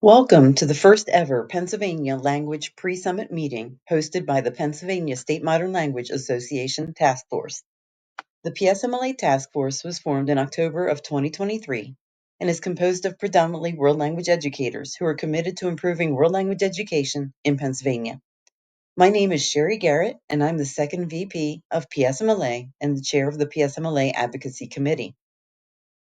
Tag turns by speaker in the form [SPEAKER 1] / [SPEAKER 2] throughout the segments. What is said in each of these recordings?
[SPEAKER 1] Welcome to the first ever Pennsylvania Language Pre-Summit meeting hosted by the Pennsylvania State Modern Language Association Task Force. The PSMLA Task Force was formed in October of 2023 and is composed of predominantly world language educators who are committed to improving world language education in Pennsylvania. My name is Sherry Garrett, and I'm the second VP of PSMLA and the chair of the PSMLA Advocacy Committee.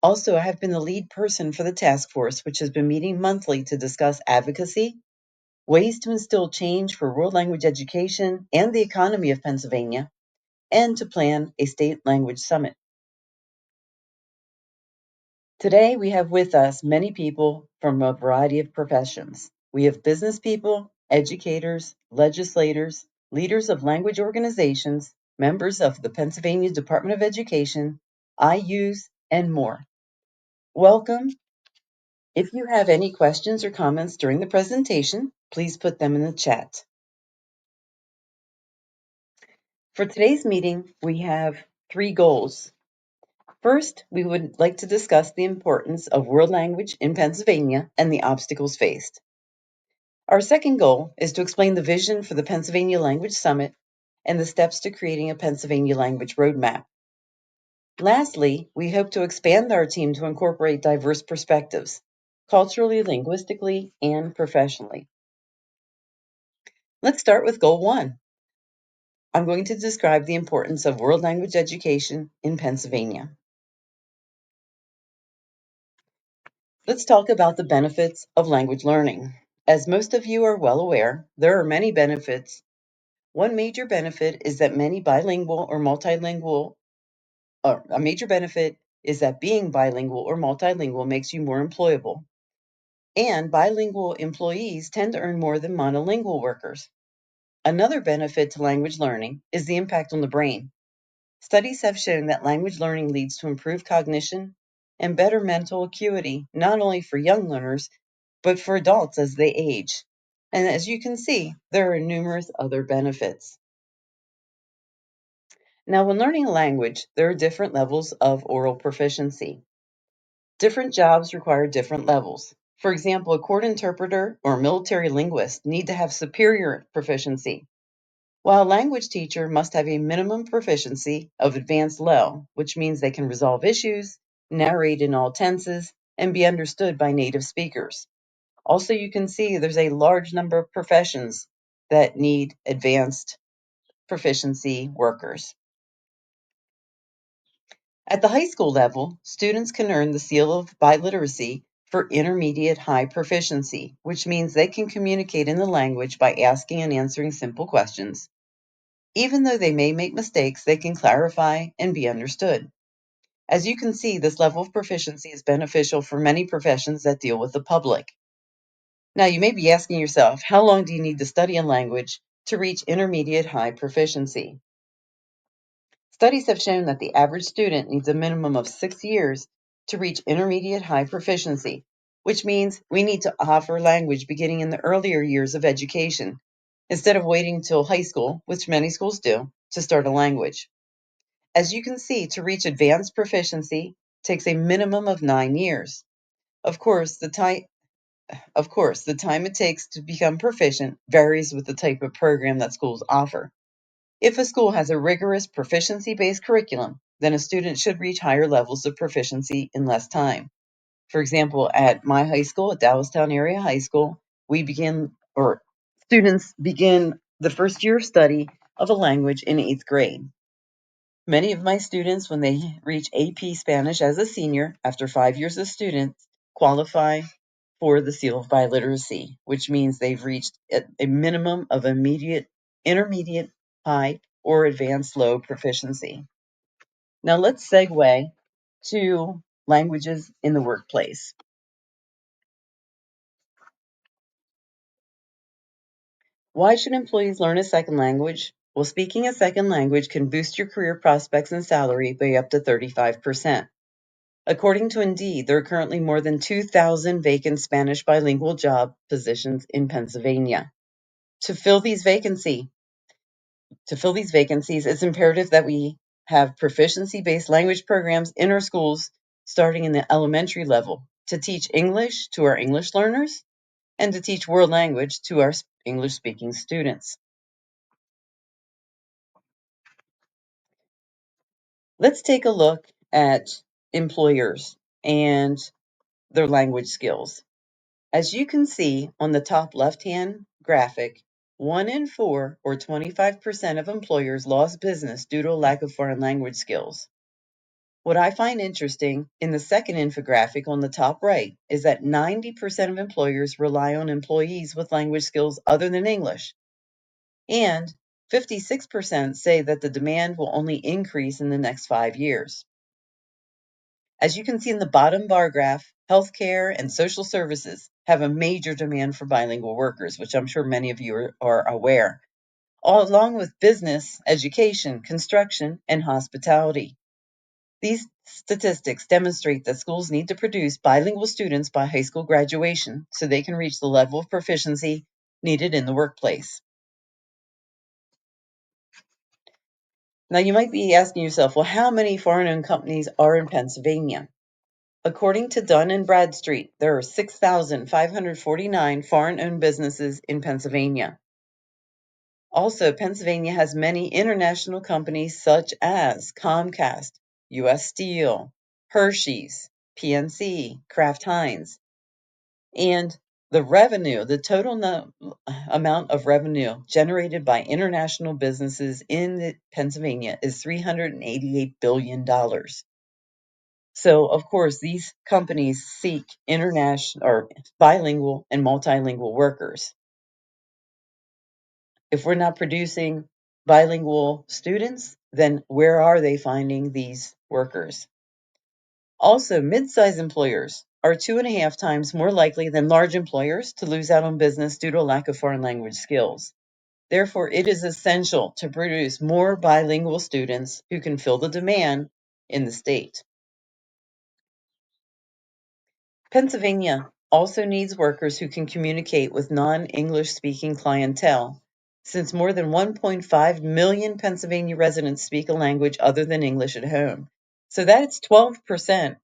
[SPEAKER 1] Also, I have been the lead person for the task force, which has been meeting monthly to discuss advocacy, ways to instill change for world language education and the economy of Pennsylvania, and to plan a state language summit. Today, we have with us many people from a variety of professions. We have business people, educators, legislators, leaders of language organizations, members of the Pennsylvania Department of Education, IUs, and more. Welcome. If you have any questions or comments during the presentation, please put them in the chat. For today's meeting, we have 3 goals. First, we would like to discuss the importance of world language in Pennsylvania and the obstacles faced. Our second goal is to explain the vision for the Pennsylvania Language Summit and the steps to creating a Pennsylvania language roadmap. Lastly, we hope to expand our team to incorporate diverse perspectives, culturally, linguistically, and professionally. Let's start with Goal 1. I'm going to describe the importance of world language education in Pennsylvania. Let's talk about the benefits of language learning. As most of you are well aware, there are many benefits. One major benefit is that being bilingual or multilingual makes you more employable. And bilingual employees tend to earn more than monolingual workers. Another benefit to language learning is the impact on the brain. Studies have shown that language learning leads to improved cognition and better mental acuity, not only for young learners, but for adults as they age. And as you can see, there are numerous other benefits. Now, when learning a language, there are different levels of oral proficiency. Different jobs require different levels. For example, a court interpreter or military linguist need to have superior proficiency, while a language teacher must have a minimum proficiency of advanced low, which means they can resolve issues, narrate in all tenses, and be understood by native speakers. Also, you can see there's a large number of professions that need advanced proficiency workers. At the high school level, students can earn the seal of biliteracy for intermediate high proficiency, which means they can communicate in the language by asking and answering simple questions. Even though they may make mistakes, they can clarify and be understood. As you can see, this level of proficiency is beneficial for many professions that deal with the public. Now, you may be asking yourself, how long do you need to study a language to reach intermediate high proficiency? Studies have shown that the average student needs a minimum of 6 years to reach intermediate high proficiency, which means we need to offer language beginning in the earlier years of education, instead of waiting until high school, which many schools do, to start a language. As you can see, to reach advanced proficiency takes a minimum of 9 years. Of course, the time it takes to become proficient varies with the type of program that schools offer. If a school has a rigorous proficiency-based curriculum, then a student should reach higher levels of proficiency in less time. For example, at my high school, at Dallastown Area High School, students begin the first year of study of a language in 8th grade. Many of my students, when they reach AP Spanish as a senior, after 5 years as students, qualify for the seal of biliteracy, which means they've reached a minimum of intermediate high or advanced low proficiency. Now let's segue to languages in the workplace. Why should employees learn a second language? Well, speaking a second language can boost your career prospects and salary by up to 35%. According to Indeed, there are currently more than 2,000 vacant Spanish bilingual job positions in Pennsylvania. To fill these vacancies, it's imperative that we have proficiency-based language programs in our schools starting in the elementary level to teach English to our English learners and to teach world language to our English-speaking students. Let's take a look at employers and their language skills. As you can see on the top left-hand graphic, 1 in 4, or 25% of employers lost business due to a lack of foreign language skills. What I find interesting in the second infographic on the top right is that 90% of employers rely on employees with language skills other than English, and 56% say that the demand will only increase in the next 5 years. As you can see in the bottom bar graph, healthcare and social services have a major demand for bilingual workers, which I'm sure many of you are aware, along with business, education, construction, and hospitality. These statistics demonstrate that schools need to produce bilingual students by high school graduation so they can reach the level of proficiency needed in the workplace. Now, you might be asking yourself, well, how many foreign-owned companies are in Pennsylvania? According to Dun & Bradstreet, there are 6,549 foreign-owned businesses in Pennsylvania. Also, Pennsylvania has many international companies such as Comcast, U.S. Steel, Hershey's, PNC, Kraft Heinz, and the total amount of revenue generated by international businesses in Pennsylvania is $388 billion. So, of course, these companies seek international or bilingual and multilingual workers. If we're not producing bilingual students, then where are they finding these workers? Also, mid-sized employers are 2.5 times more likely than large employers to lose out on business due to a lack of foreign language skills. Therefore, it is essential to produce more bilingual students who can fill the demand in the state. Pennsylvania also needs workers who can communicate with non-English speaking clientele, since more than 1.5 million Pennsylvania residents speak a language other than English at home. So that's 12%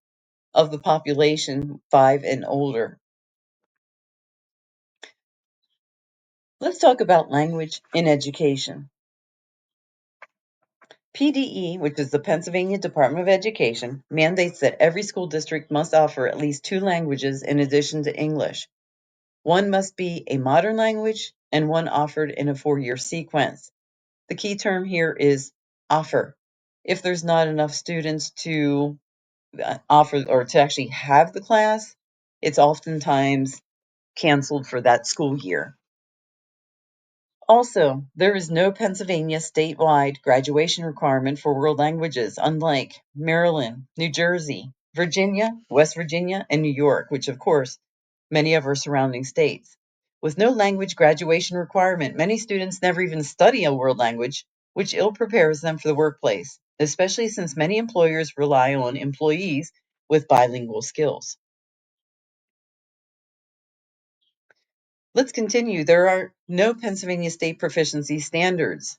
[SPEAKER 1] of the population 5 and older. Let's talk about language in education. PDE, which is the Pennsylvania Department of Education, mandates that every school district must offer at least 2 languages in addition to English. One must be a modern language and one offered in a 4-year sequence. The key term here is offer. If there's not enough students to offer or to actually have the class, it's oftentimes canceled for that school year. Also, there is no Pennsylvania statewide graduation requirement for world languages, unlike Maryland, New Jersey, Virginia, West Virginia, and New York, which of course, many of our surrounding states. With no language graduation requirement, many students never even study a world language, which ill prepares them for the workplace, especially since many employers rely on employees with bilingual skills. Let's continue. There are no Pennsylvania state proficiency standards,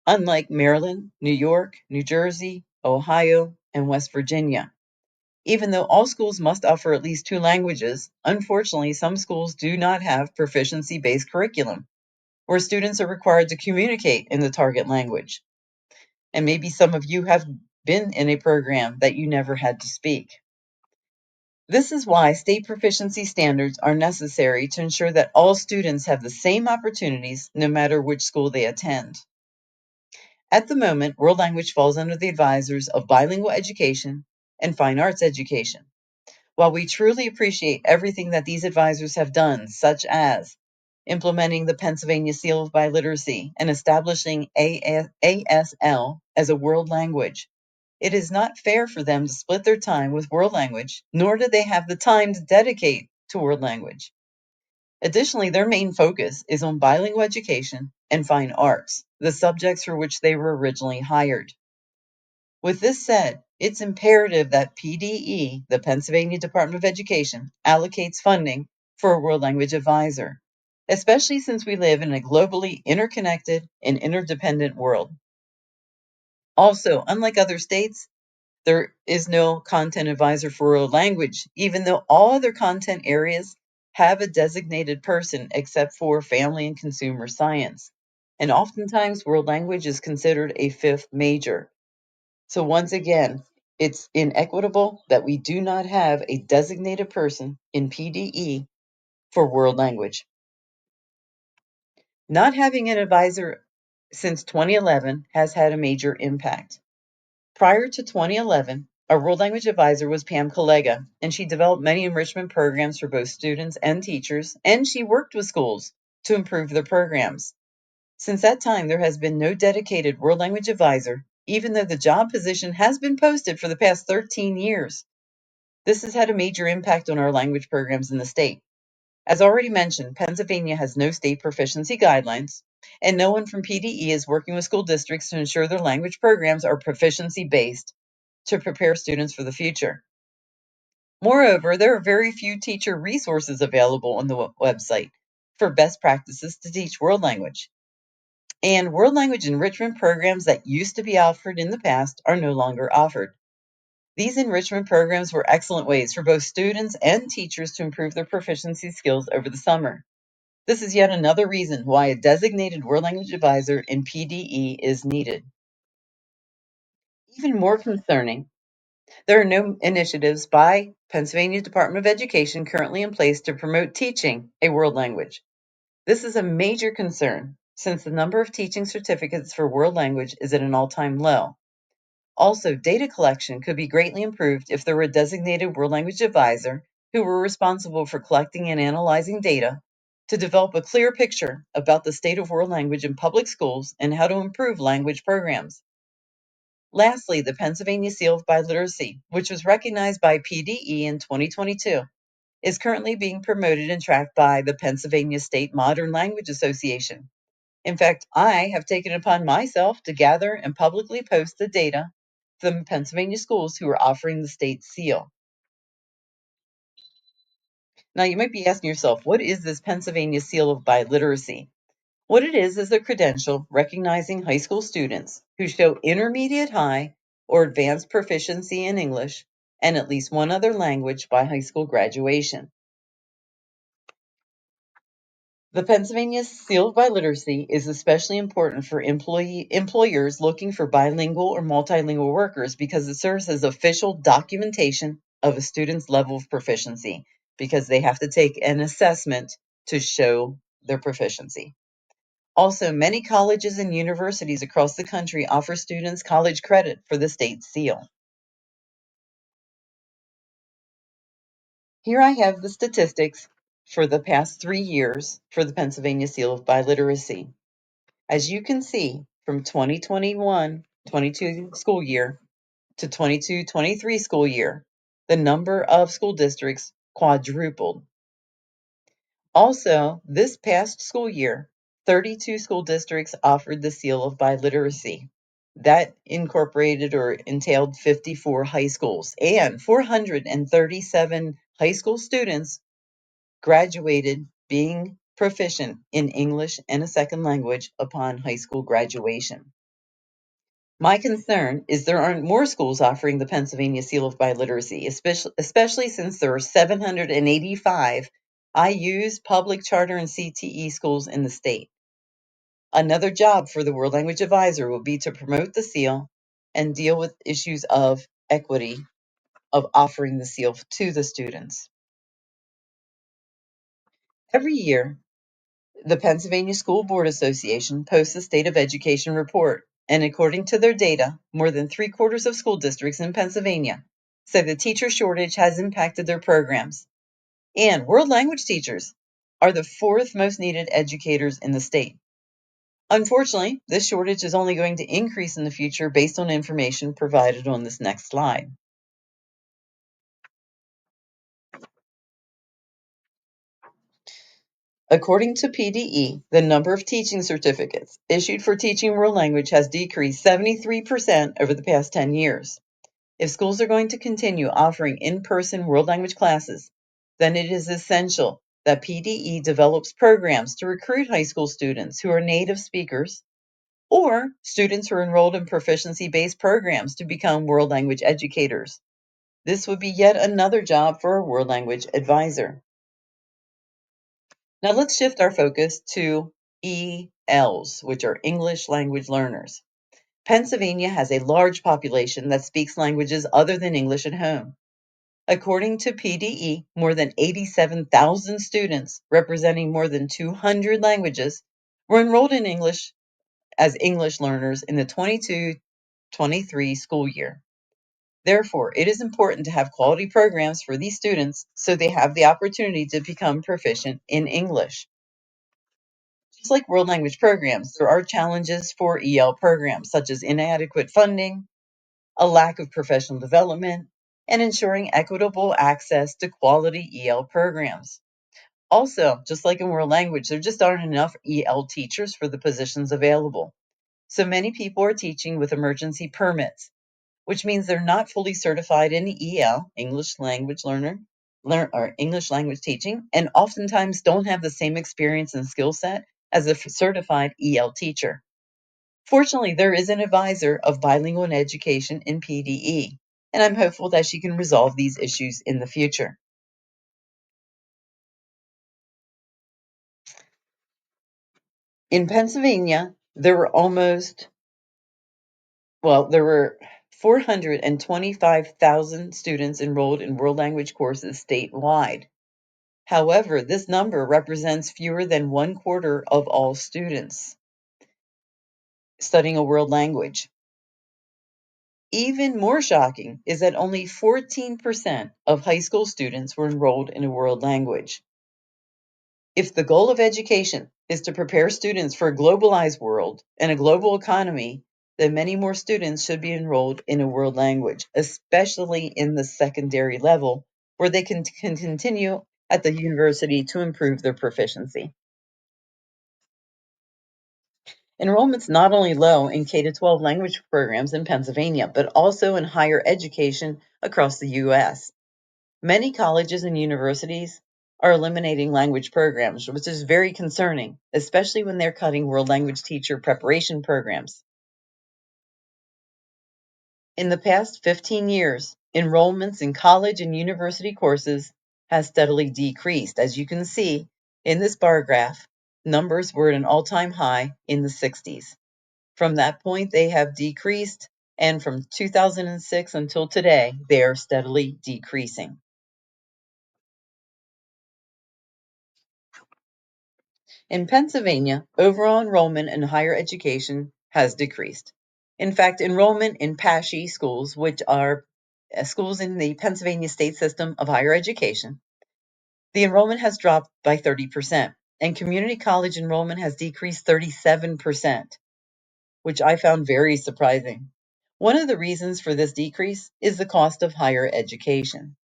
[SPEAKER 1] unlike Maryland, New York, New Jersey, Ohio, and West Virginia. Even though all schools must offer at least 2 languages, unfortunately, some schools do not have proficiency-based curriculum, where students are required to communicate in the target language. And maybe some of you have been in a program that you never had to speak. This is why state proficiency standards are necessary to ensure that all students have the same opportunities no matter which school they attend. At the moment, world language falls under the advisors of bilingual education and fine arts education. While we truly appreciate everything that these advisors have done, such as implementing the Pennsylvania Seal of Biliteracy and establishing ASL as a world language, it is not fair for them to split their time with world language, nor do they have the time to dedicate to world language. Additionally, their main focus is on bilingual education and fine arts, the subjects for which they were originally hired. With this said, it's imperative that PDE, the Pennsylvania Department of Education, allocates funding for a world language advisor, especially since we live in a globally interconnected and interdependent world. Also, unlike other states, there is no content advisor for world language, even though all other content areas have a designated person except for family and consumer science. And oftentimes, world language is considered a fifth major. So once again, it's inequitable that we do not have a designated person in PDE for world language. Not having an advisor since 2011 has had a major impact. Prior to 2011, our world language advisor was Pam Collega, and she developed many enrichment programs for both students and teachers, and she worked with schools to improve their programs. Since that time, there has been no dedicated world language advisor, even though the job position has been posted for the past 13 years. This has had a major impact on our language programs in the state. As already mentioned, Pennsylvania has no state proficiency guidelines, and no one from PDE is working with school districts to ensure their language programs are proficiency-based to prepare students for the future. Moreover, there are very few teacher resources available on the website for best practices to teach world language. And world language enrichment programs that used to be offered in the past are no longer offered. These enrichment programs were excellent ways for both students and teachers to improve their proficiency skills over the summer. This is yet another reason why a designated world language advisor in PDE is needed. Even more concerning, there are no initiatives by Pennsylvania Department of Education currently in place to promote teaching a world language. This is a major concern since the number of teaching certificates for world language is at an all-time low. Also, data collection could be greatly improved if there were a designated world language advisor who were responsible for collecting and analyzing data to develop a clear picture about the state of world language in public schools and how to improve language programs. Lastly, the Pennsylvania Seal of Biliteracy, which was recognized by PDE in 2022, is currently being promoted and tracked by the Pennsylvania State Modern Language Association. In fact, I have taken it upon myself to gather and publicly post the data from Pennsylvania schools who are offering the state seal. Now, you might be asking yourself, what is this Pennsylvania Seal of Biliteracy? What it is a credential recognizing high school students who show intermediate high or advanced proficiency in English and at least one other language by high school graduation. The Pennsylvania Seal of Biliteracy is especially important for employers looking for bilingual or multilingual workers because it serves as official documentation of a student's level of proficiency, because they have to take an assessment to show their proficiency. Also, many colleges and universities across the country offer students college credit for the state seal. Here I have the statistics for the past 3 years for the Pennsylvania Seal of Biliteracy. As you can see, from 2021-22 school year to 22-23 school year, the number of school districts quadrupled. Also, this past school year, 32 school districts offered the seal of biliteracy. That incorporated or entailed 54 high schools, and 437 high school students graduated being proficient in English and a second language upon high school graduation. My concern is there aren't more schools offering the Pennsylvania Seal of Biliteracy, especially since there are 785 IUs, public charter, and CTE schools in the state. Another job for the World Language Advisor will be to promote the seal and deal with issues of equity of offering the seal to the students. Every year, the Pennsylvania School Board Association posts a State of Education report, and according to their data, more than 3/4 of school districts in Pennsylvania say the teacher shortage has impacted their programs. And world language teachers are the fourth most needed educators in the state. Unfortunately, this shortage is only going to increase in the future based on information provided on this next slide. According to PDE, the number of teaching certificates issued for teaching world language has decreased 73% over the past 10 years. If schools are going to continue offering in-person world language classes, then it is essential that PDE develops programs to recruit high school students who are native speakers or students who are enrolled in proficiency-based programs to become world language educators. This would be yet another job for a world language advisor. Now let's shift our focus to ELs, which are English language learners. Pennsylvania has a large population that speaks languages other than English at home. According to PDE, more than 87,000 students representing more than 200 languages were enrolled in English as English learners in the 22-23 school year. Therefore, it is important to have quality programs for these students so they have the opportunity to become proficient in English. Just like world language programs, there are challenges for EL programs, such as inadequate funding, a lack of professional development, and ensuring equitable access to quality EL programs. Also, just like in world language, there just aren't enough EL teachers for the positions available. So many people are teaching with emergency permits, which means they're not fully certified in EL, English language or English language teaching, and oftentimes don't have the same experience and skill set as a certified EL teacher. Fortunately, there is an advisor of bilingual education in PDE, and I'm hopeful that she can resolve these issues in the future. In Pennsylvania, there were 425,000 students enrolled in world language courses statewide. However, this number represents fewer than 1/4 of all students studying a world language. Even more shocking is that only 14% of high school students were enrolled in a world language. If the goal of education is to prepare students for a globalized world and a global economy, then many more students should be enrolled in a world language, especially in the secondary level, where they can continue at the university to improve their proficiency. Enrollment's not only low in K-12 language programs in Pennsylvania, but also in higher education across the U.S. Many colleges and universities are eliminating language programs, which is very concerning, especially when they're cutting world language teacher preparation programs. In the past 15 years, enrollments in college and university courses has steadily decreased. As you can see in this bar graph, numbers were at an all-time high in the 60s. From that point, they have decreased, and from 2006 until today, they are steadily decreasing. In Pennsylvania, overall enrollment in higher education has decreased. In fact, enrollment in PASHE schools, which are schools in the Pennsylvania state system of higher education, the enrollment has dropped by 30%, and community college enrollment has decreased 37%, which I found very surprising. One of the reasons for this decrease is the cost of higher education.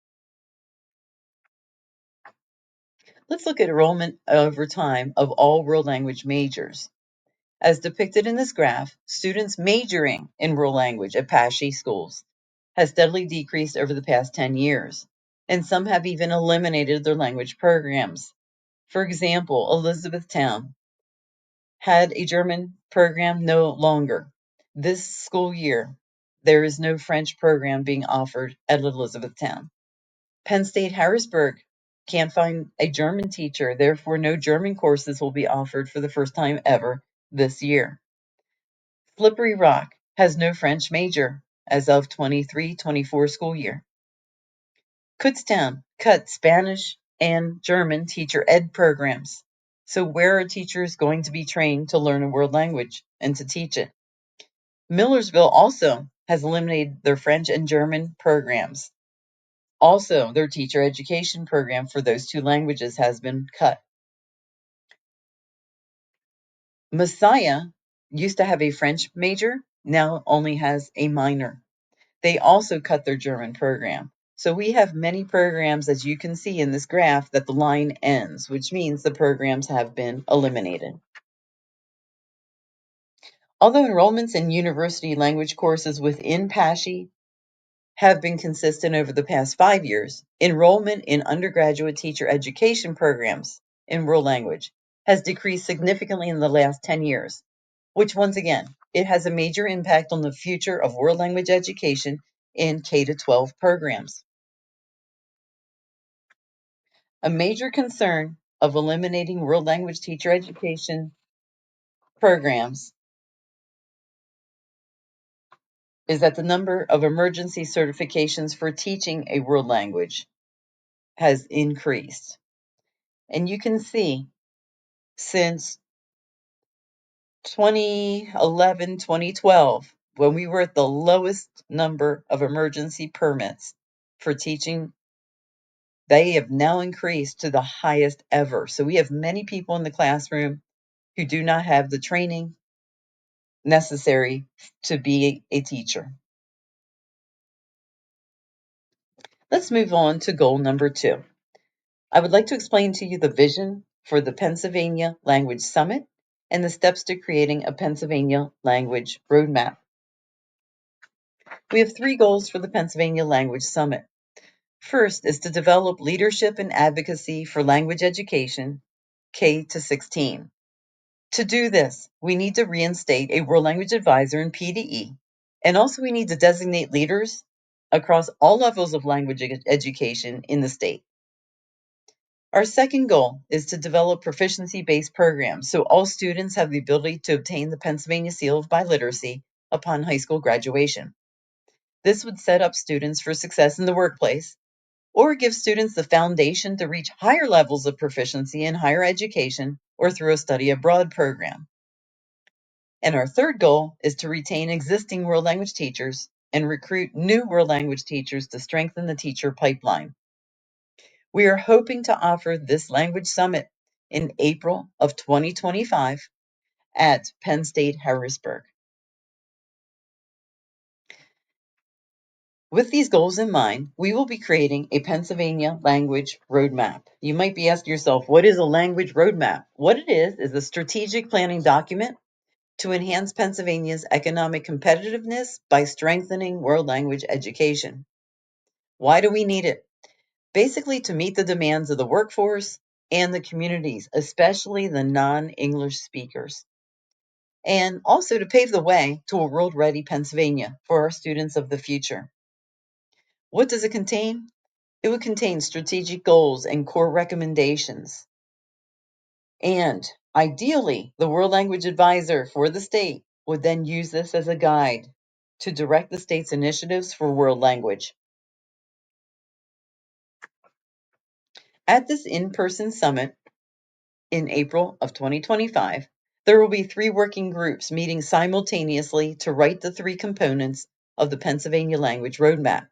[SPEAKER 1] Let's look at enrollment over time of all world language majors. As depicted in this graph, students majoring in world language at PASHE schools has steadily decreased over the past 10 years, and some have even eliminated their language programs. For example, Elizabethtown had a German program no longer. This school year, there is no French program being offered at Elizabethtown. Penn State Harrisburg can't find a German teacher, therefore no German courses will be offered for the first time ever this year. Slippery Rock has no French major as of 23-24 school year. Kutztown cut Spanish and German teacher ed programs. So where are teachers going to be trained to learn a world language and to teach it? Millersville also has eliminated their French and German programs. Also, their teacher education program for those two languages has been cut. Messiah used to have a French major, now only has a minor. They also cut their German program. So we have many programs, as you can see in this graph, that the line ends, which means the programs have been eliminated. Although enrollments in university language courses within PASHE have been consistent over the past 5 years, enrollment in undergraduate teacher education programs in world language has decreased significantly in the last 10 years, which once again, it has a major impact on the future of world language education in K-12 programs. A major concern of eliminating world language teacher education programs is that the number of emergency certifications for teaching a world language has increased. And you can see since 2011, 2012, when we were at the lowest number of emergency permits for teaching, they have now increased to the highest ever. So we have many people in the classroom who do not have the training necessary to be a teacher. Let's move on to goal number 2. I would like to explain to you the vision for the Pennsylvania Language Summit and the steps to creating a Pennsylvania language roadmap. We have 3 goals for the Pennsylvania Language Summit. First is to develop leadership and advocacy for language education, K to 16. To do this, we need to reinstate a world language advisor in PDE, and also we need to designate leaders across all levels of language education in the state. Our second goal is to develop proficiency-based programs so all students have the ability to obtain the Pennsylvania Seal of Biliteracy upon high school graduation. This would set up students for success in the workplace or give students the foundation to reach higher levels of proficiency in higher education or through a study abroad program. And our third goal is to retain existing world language teachers and recruit new world language teachers to strengthen the teacher pipeline. We are hoping to offer this language summit in April of 2025 at Penn State Harrisburg. With these goals in mind, we will be creating a Pennsylvania language roadmap. You might be asking yourself, what is a language roadmap? What it is a strategic planning document to enhance Pennsylvania's economic competitiveness by strengthening world language education. Why do we need it? Basically, to meet the demands of the workforce and the communities, especially the non-English speakers. And also to pave the way to a world-ready Pennsylvania for our students of the future. What does it contain? It would contain strategic goals and core recommendations. And ideally, the World Language Advisor for the state would then use this as a guide to direct the state's initiatives for world language. At this in-person summit in April of 2025, there will be 3 working groups meeting simultaneously to write the 3 components of the Pennsylvania Language Roadmap.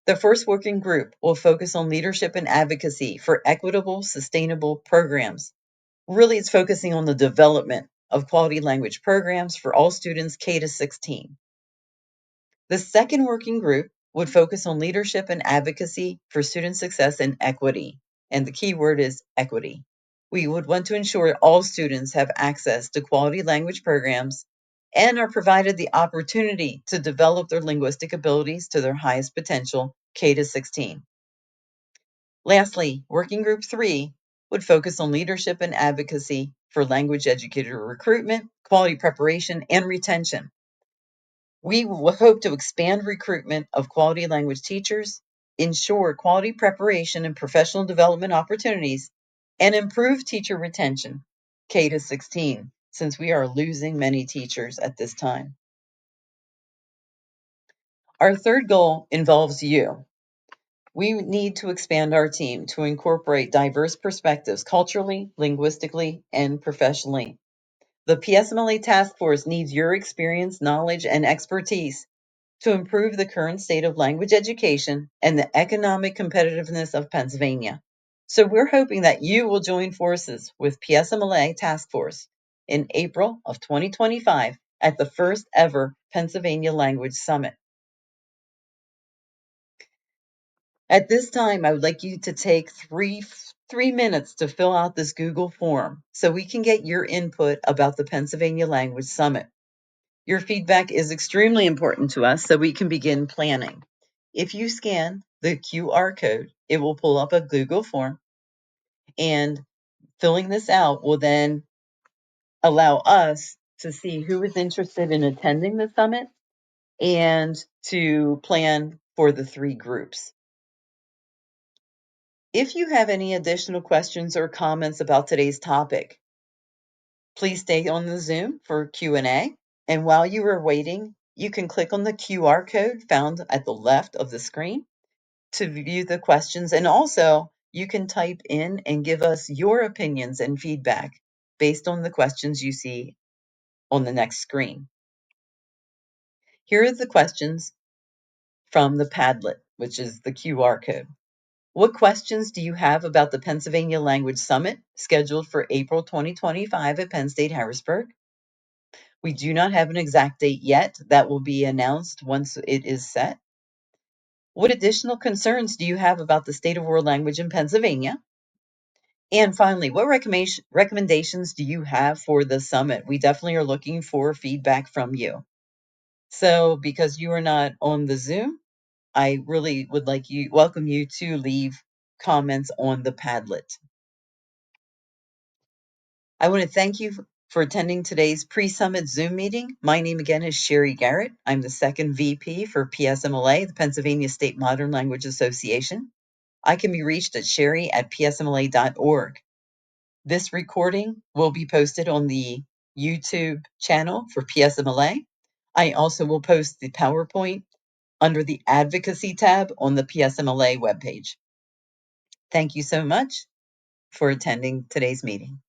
[SPEAKER 1] The first working group will focus on leadership and advocacy for equitable, sustainable programs. Really, it's focusing on the development of quality language programs for all students K to 16. The second working group would focus on leadership and advocacy for student success and equity. And the key word is equity. We would want to ensure all students have access to quality language programs and are provided the opportunity to develop their linguistic abilities to their highest potential K to 16. Lastly, Working Group 3 would focus on leadership and advocacy for language educator recruitment, quality preparation, and retention. We hope to expand recruitment of quality language teachers, ensure quality preparation and professional development opportunities, and improve teacher retention, K to 16, since we are losing many teachers at this time. Our third goal involves you. We need to expand our team to incorporate diverse perspectives culturally, linguistically, and professionally. The PSMLA Task Force needs your experience, knowledge, and expertise to improve the current state of language education and the economic competitiveness of Pennsylvania. So we're hoping that you will join forces with PSMLA Task Force in April of 2025 at the first ever Pennsylvania Language Summit. At this time, I would like you to take three minutes to fill out this Google form so we can get your input about the Pennsylvania Language Summit. Your feedback is extremely important to us so we can begin planning. If you scan the QR code, it will pull up a Google form, and filling this out will then allow us to see who is interested in attending the summit and to plan for the 3 groups. If you have any additional questions or comments about today's topic, please stay on the Zoom for Q&A. And while you are waiting, you can click on the QR code found at the left of the screen to view the questions. And also, you can type in and give us your opinions and feedback based on the questions you see on the next screen. Here are the questions from the Padlet, which is the QR code. What questions do you have about the Pennsylvania Language Summit scheduled for April 2025 at Penn State Harrisburg? We do not have an exact date yet. That will be announced once it is set. What additional concerns do you have about the state of world language in Pennsylvania? And finally, what recommendations do you have for the summit? We definitely are looking for feedback from you. So because you are not on the Zoom, I really would welcome you to leave comments on the Padlet. I want to thank you for attending today's pre-summit Zoom meeting. My name again is Sherry Garrett. I'm the second VP for PSMLA, the Pennsylvania State Modern Language Association. I can be reached at sherry@psmla.org. This recording will be posted on the YouTube channel for PSMLA. I also will post the PowerPoint under the Advocacy tab on the PSMLA webpage. Thank you so much for attending today's meeting.